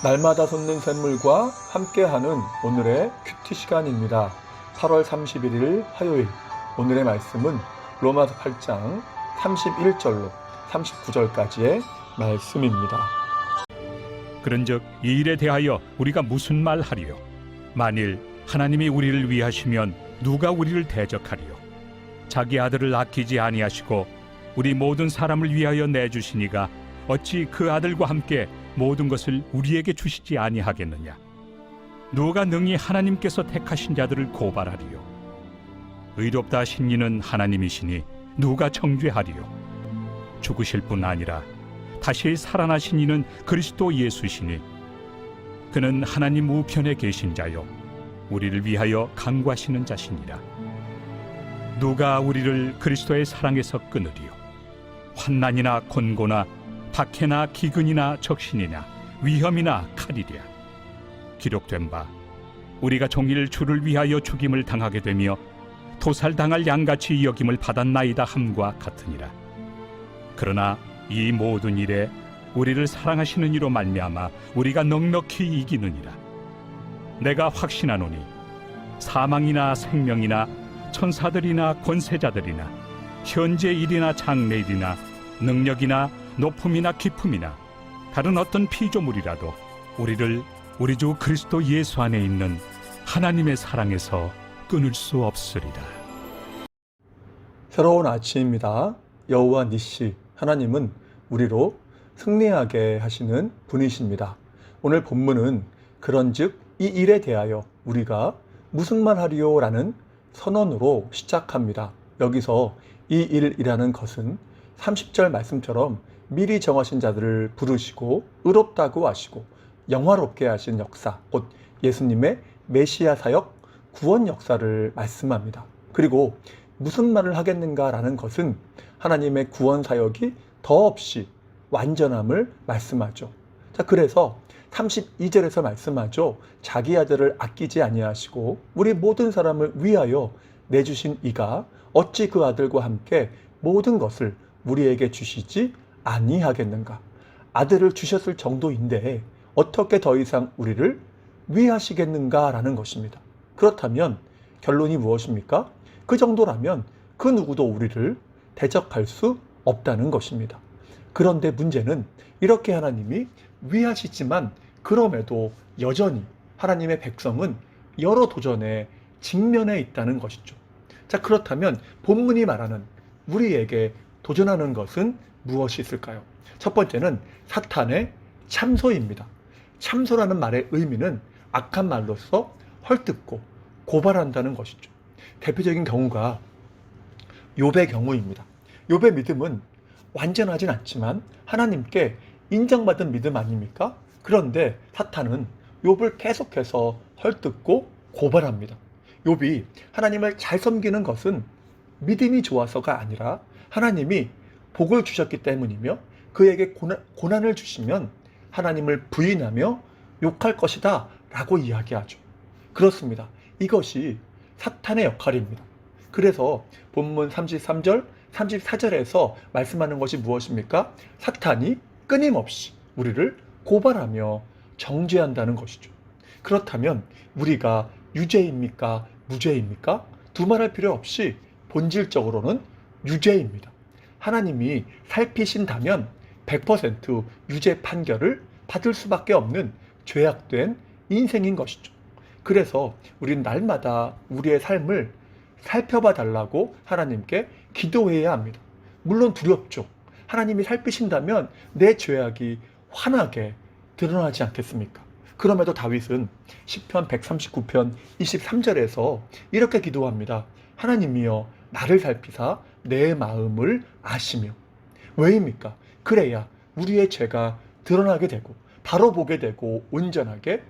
날마다 솟는 샘물과 함께하는 오늘의 큐티 시간입니다. 8월 31일 화요일, 오늘의 말씀은 로마서 8장 31절로 39절까지의 말씀입니다. 그런즉 이 일에 대하여 우리가 무슨 말 하리요? 만일 하나님이 우리를 위하시면 누가 우리를 대적하리요? 자기 아들을 아끼지 아니하시고 우리 모든 사람을 위하여 내주시니가 어찌 그 아들과 함께 모든 것을 우리에게 주시지 아니하겠느냐? 누가 능히 하나님께서 택하신 자들을 고발하리요? 의롭다 하신 이는 하나님이시니 누가 정죄하리요? 죽으실 뿐 아니라 다시 살아나신 이는 그리스도 예수시니 그는 하나님 우편에 계신 자요 우리를 위하여 간구하시는 자시니라. 누가 우리를 그리스도의 사랑에서 끊으리요? 환난이나 곤고나 박해나 기근이나 적신이나 위험이나 칼이랴. 기록된 바 우리가 종일 주를 위하여 죽임을 당하게 되며 도살당할 양같이 여김을 받았나이다 함과 같으니라. 그러나 이 모든 일에 우리를 사랑하시는 이로 말미암아 우리가 넉넉히 이기느니라. 내가 확신하노니 사망이나 생명이나 천사들이나 권세자들이나 현재 일이나 장래일이나 능력이나 높음이나 깊음이나 다른 어떤 피조물이라도 우리를 우리 주 그리스도 예수 안에 있는 하나님의 사랑에서 끊을 수 없으리라. 새로운 아침입니다. 여호와 니시 하나님은 우리로 승리하게 하시는 분이십니다. 오늘 본문은 그런즉 이 일에 대하여 우리가 무슨 말 하리요? 라는 선언으로 시작합니다. 여기서 이 일이라는 것은 30절 말씀처럼 미리 정하신 자들을 부르시고 의롭다고 하시고 영화롭게 하신 역사, 곧 예수님의 메시아 사역, 구원 역사를 말씀합니다. 그리고 무슨 말을 하겠는가라는 것은 하나님의 구원 사역이 더없이 완전함을 말씀하죠. 자, 그래서 32절에서 말씀하죠. 자기 아들을 아끼지 아니하시고 우리 모든 사람을 위하여 내주신 이가 어찌 그 아들과 함께 모든 것을 우리에게 주시지 아니하겠는가? 아들을 주셨을 정도인데 어떻게 더 이상 우리를 위하시겠는가라는 것입니다. 그렇다면 결론이 무엇입니까? 그 정도라면 그 누구도 우리를 대적할 수 없다는 것입니다. 그런데 문제는 이렇게 하나님이 위하시지만 그럼에도 여전히 하나님의 백성은 여러 도전에 직면해 있다는 것이죠. 자, 그렇다면 본문이 말하는 우리에게 도전하는 것은 무엇이 있을까요? 첫 번째는 사탄의 참소입니다. 참소라는 말의 의미는 악한 말로서 헐뜯고 고발한다는 것이죠. 대표적인 경우가 욥의 경우입니다. 욥의 믿음은 완전하진 않지만 하나님께 인정받은 믿음 아닙니까? 그런데 사탄은 욥을 계속해서 헐뜯고 고발합니다. 욥이 하나님을 잘 섬기는 것은 믿음이 좋아서가 아니라 하나님이 복을 주셨기 때문이며 그에게 고난을 주시면 하나님을 부인하며 욕할 것이다 라고 이야기하죠. 그렇습니다. 이것이 사탄의 역할입니다. 그래서 본문 33절, 34절에서 말씀하는 것이 무엇입니까? 사탄이 끊임없이 우리를 고발하며 정죄한다는 것이죠. 그렇다면 우리가 유죄입니까? 무죄입니까? 두말할 필요 없이 본질적으로는 유죄입니다. 하나님이 살피신다면 100% 유죄 판결을 받을 수밖에 없는 죄악된 인생인 것이죠. 그래서 우리는 날마다 우리의 삶을 살펴봐 달라고 하나님께 기도해야 합니다. 물론 두렵죠. 하나님이 살피신다면 내 죄악이 환하게 드러나지 않겠습니까? 그럼에도 다윗은 시편 139편 23절에서 이렇게 기도합니다. 하나님이여 나를 살피사 내 마음을 아시며. 왜입니까? 그래야 우리의 죄가 드러나게 되고 바로 보게 되고 온전하게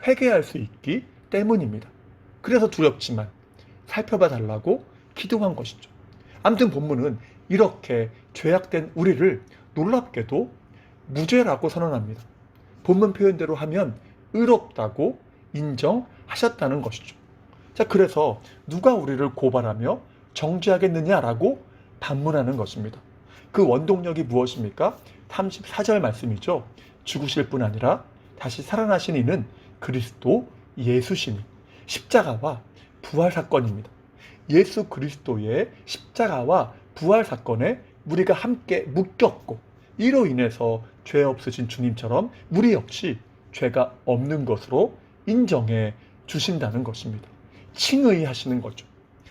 회개할 수 있기 때문입니다. 그래서 두렵지만 살펴봐 달라고 기도한 것이죠. 아무튼 본문은 이렇게 죄악된 우리를 놀랍게도 무죄라고 선언합니다. 본문 표현대로 하면 의롭다고 인정하셨다는 것이죠. 자, 그래서 누가 우리를 고발하며 정죄하겠느냐라고 반문하는 것입니다. 그 원동력이 무엇입니까? 34절 말씀이죠. 죽으실 뿐 아니라 다시 살아나신 이는 그리스도 예수시니 십자가와 부활 사건입니다. 예수 그리스도의 십자가와 부활 사건에 우리가 함께 묶였고 이로 인해서 죄 없으신 주님처럼 우리 역시 죄가 없는 것으로 인정해 주신다는 것입니다. 칭의하시는 거죠.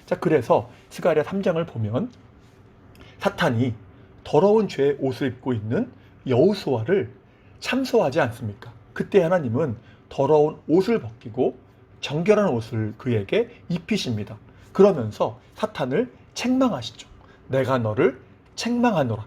자, 그래서 스가랴 3장을 보면 사탄이 더러운 죄의 옷을 입고 있는 여호수아를 참소하지 않습니까? 그때 하나님은 더러운 옷을 벗기고 정결한 옷을 그에게 입히십니다. 그러면서 사탄을 책망하시죠. 내가 너를 책망하노라.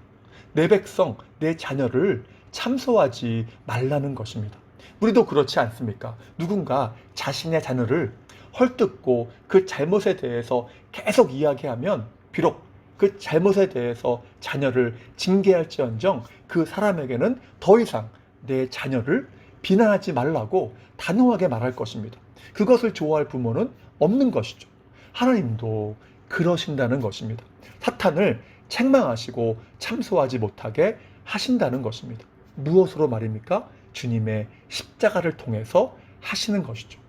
내 백성, 내 자녀를 참소하지 말라는 것입니다. 우리도 그렇지 않습니까? 누군가 자신의 자녀를 헐뜯고 그 잘못에 대해서 계속 이야기하면 비록 그 잘못에 대해서 자녀를 징계할지언정 그 사람에게는 더 이상 내 자녀를 비난하지 말라고 단호하게 말할 것입니다. 그것을 좋아할 부모는 없는 것이죠. 하나님도 그러신다는 것입니다. 사탄을 책망하시고 참소하지 못하게 하신다는 것입니다. 무엇으로 말입니까? 주님의 십자가를 통해서 하시는 것이죠.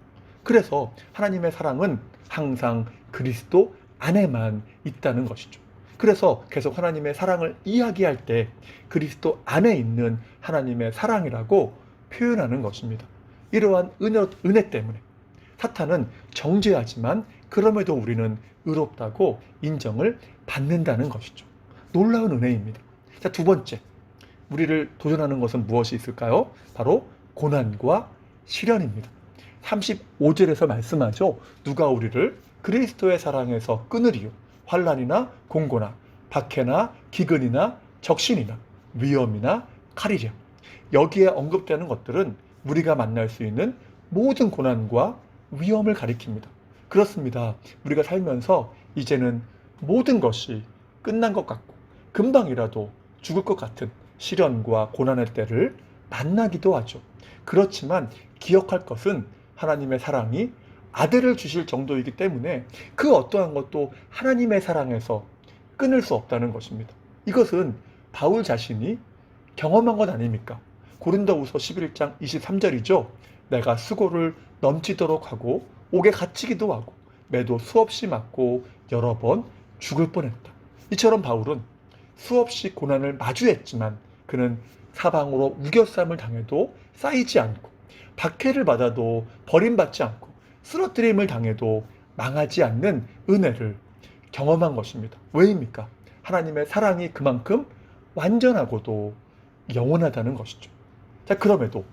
그래서 하나님의 사랑은 항상 그리스도 안에만 있다는 것이죠. 그래서 계속 하나님의 사랑을 이야기할 때 그리스도 안에 있는 하나님의 사랑이라고 표현하는 것입니다. 이러한 은혜 때문에 사탄은 정죄하지만 그럼에도 우리는 의롭다고 인정을 받는다는 것이죠. 놀라운 은혜입니다. 자, 두 번째, 우리를 도전하는 것은 무엇이 있을까요? 바로 고난과 시련입니다. 35절에서 말씀하죠. 누가 우리를 그리스도의 사랑에서 끊으리요? 환난이나 공고나 박해나 기근이나 적신이나 위험이나 칼이랴. 여기에 언급되는 것들은 우리가 만날 수 있는 모든 고난과 위험을 가리킵니다. 그렇습니다. 우리가 살면서 이제는 모든 것이 끝난 것 같고 금방이라도 죽을 것 같은 시련과 고난의 때를 만나기도 하죠. 그렇지만 기억할 것은 하나님의 사랑이 아들을 주실 정도이기 때문에 그 어떠한 것도 하나님의 사랑에서 끊을 수 없다는 것입니다. 이것은 바울 자신이 경험한 것 아닙니까? 고린도후서 11장 23절이죠. 내가 수고를 넘치도록 하고 옥에 갇히기도 하고 매도 수없이 맞고 여러 번 죽을 뻔했다. 이처럼 바울은 수없이 고난을 마주했지만 그는 사방으로 우겨쌈을 당해도 쌓이지 않고 박해를 받아도 버림받지 않고 쓰러뜨림을 당해도 망하지 않는 은혜를 경험한 것입니다. 왜입니까? 하나님의 사랑이 그만큼 완전하고도 영원하다는 것이죠. 자, 그럼에도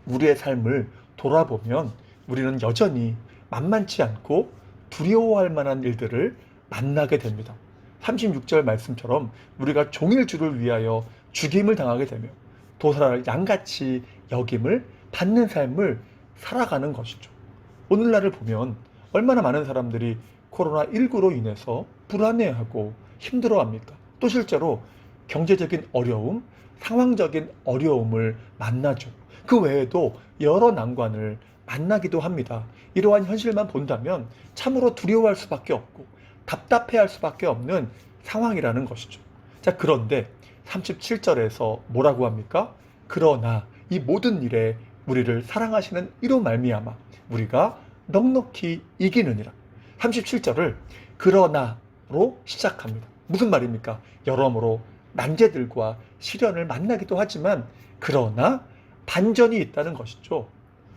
우리의 삶을 돌아보면 우리는 여전히 만만치 않고 두려워할 만한 일들을 만나게 됩니다. 36절 말씀처럼 우리가 종일 주를 위하여 죽임을 당하게 되며 도살을 양같이 여김을 받는 삶을 살아가는 것이죠. 오늘날을 보면 얼마나 많은 사람들이 코로나19로 인해서 불안해하고 힘들어합니까? 또 실제로 경제적인 어려움, 상황적인 어려움을 만나죠. 그 외에도 여러 난관을 만나기도 합니다. 이러한 현실만 본다면 참으로 두려워할 수밖에 없고 답답해할 수밖에 없는 상황이라는 것이죠. 자, 그런데 37절에서 뭐라고 합니까? 그러나 이 모든 일에 우리를 사랑하시는 이로 말미암아 우리가 넉넉히 이기느니라. 37절을 그러나로 시작합니다. 무슨 말입니까? 여러모로 난제들과 시련을 만나기도 하지만 그러나 반전이 있다는 것이죠.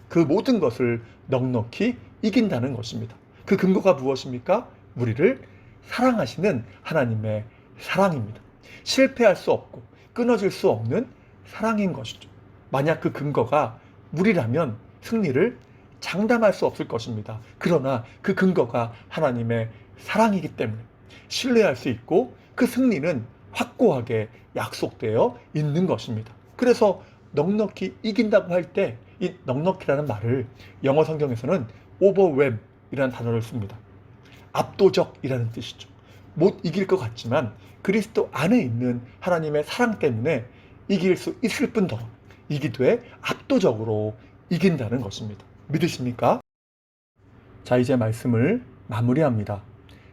그 모든 것을 넉넉히 이긴다는 것입니다. 그 근거가 무엇입니까? 우리를 사랑하시는 하나님의 사랑입니다. 실패할 수 없고 끊어질 수 없는 사랑인 것이죠. 만약 그 근거가 우리라면 승리를 장담할 수 없을 것입니다. 그러나 그 근거가 하나님의 사랑이기 때문에 신뢰할 수 있고 그 승리는 확고하게 약속되어 있는 것입니다. 그래서 넉넉히 이긴다고 할 때 이 넉넉히라는 말을 영어 성경에서는 overwhelm이라는 단어를 씁니다. 압도적이라는 뜻이죠. 못 이길 것 같지만 그리스도 안에 있는 하나님의 사랑 때문에 이길 수 있을 뿐더러 이기되 압도적으로 이긴다는 것입니다. 믿으십니까? 자, 이제 말씀을 마무리합니다.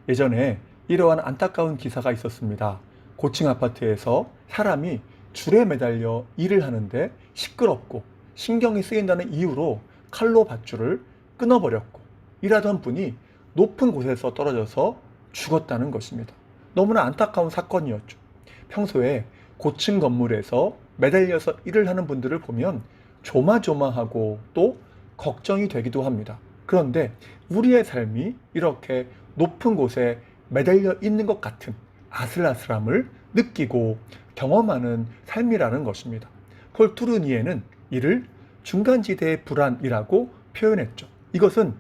예전에 이러한 안타까운 기사가 있었습니다. 고층 아파트에서 사람이 줄에 매달려 일을 하는데 시끄럽고 신경이 쓰인다는 이유로 칼로 밧줄을 끊어버렸고, 일하던 분이 높은 곳에서 떨어져서 죽었다는 것입니다. 너무나 안타까운 사건이었죠. 평소에 고층 건물에서 매달려서 일을 하는 분들을 보면 조마조마하고 또 걱정이 되기도 합니다. 그런데 우리의 삶이 이렇게 높은 곳에 매달려 있는 것 같은 아슬아슬함을 느끼고 경험하는 삶이라는 것입니다. 폴 투르니에는 이를 중간지대의 불안이라고 표현했죠. 이것은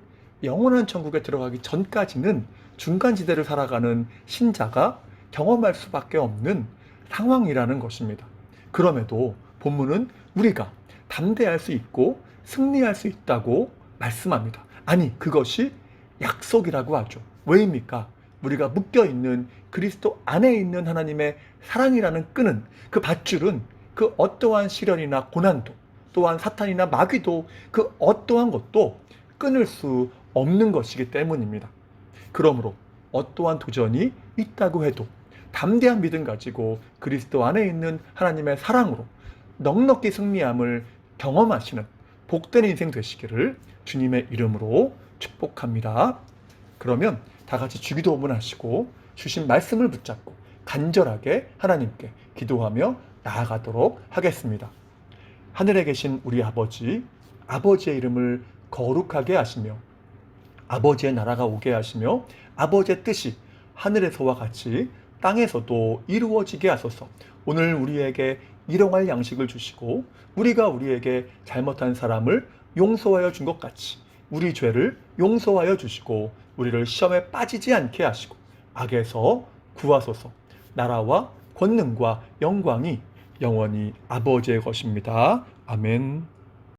영원한 천국에 들어가기 전까지는 중간지대를 살아가는 신자가 경험할 수밖에 없는 상황이라는 것입니다. 그럼에도 본문은 우리가 담대할 수 있고 승리할 수 있다고 말씀합니다. 아니, 그것이 약속이라고 하죠. 왜입니까? 우리가 묶여있는 그리스도 안에 있는 하나님의 사랑이라는 끈은, 그 밧줄은 그 어떠한 시련이나 고난도, 또한 사탄이나 마귀도 그 어떠한 것도 끊을 수 없는 것이기 때문입니다. 그러므로 어떠한 도전이 있다고 해도 담대한 믿음 가지고 그리스도 안에 있는 하나님의 사랑으로 넉넉히 승리함을 경험하시는 복된 인생 되시기를 주님의 이름으로 축복합니다. 그러면 다 같이 주기도문 하시고 주신 말씀을 붙잡고 간절하게 하나님께 기도하며 나아가도록 하겠습니다. 하늘에 계신 우리 아버지, 아버지의 이름을 거룩하게 하시며 아버지의 나라가 오게 하시며 아버지의 뜻이 하늘에서와 같이 땅에서도 이루어지게 하소서. 오늘 우리에게 일용할 양식을 주시고 우리가 우리에게 잘못한 사람을 용서하여 준 것 같이 우리 죄를 용서하여 주시고 우리를 시험에 빠지지 않게 하시고 악에서 구하소서. 나라와 권능과 영광이 영원히 아버지의 것입니다. 아멘.